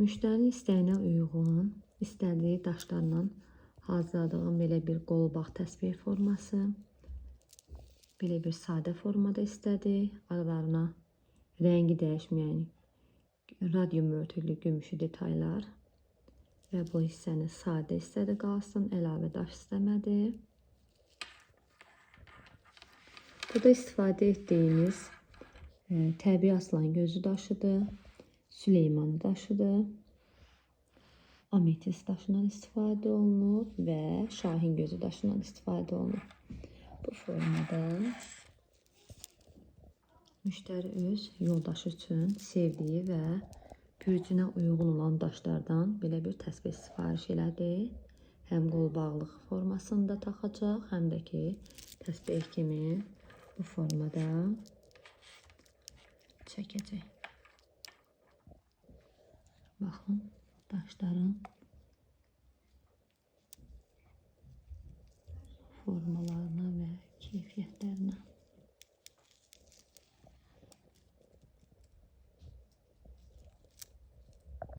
Müştərinin istəyinə uyğun, istədiyi daşlarla hazırladığım belə bir qolbaq təsvir forması. Belə bir sadə formada istədi. Aralarına rəngi dəyişməyən radium örtülü gümüşü detaylar. Və bu hissəni sadə istədi qalsın, əlavə daş istəmədi. Burada istifadə etdiyimiz təbii aslan gözü daşıdır, Süleyman daşıdır, ametist daşından istifadə olunur və şahin gözü daşından istifadə olunur. Bu formada müştəri öz yoldaşı üçün sevdiyi və pürcünə uyğun olan daşlardan belə bir təsbih sifariş elədi. Həm qolbaqlıq formasında taxacaq, həm də ki təsbih kimi bu formada çəkəcək. Baxın, daşların formalarına və keyfiyyətlərinə.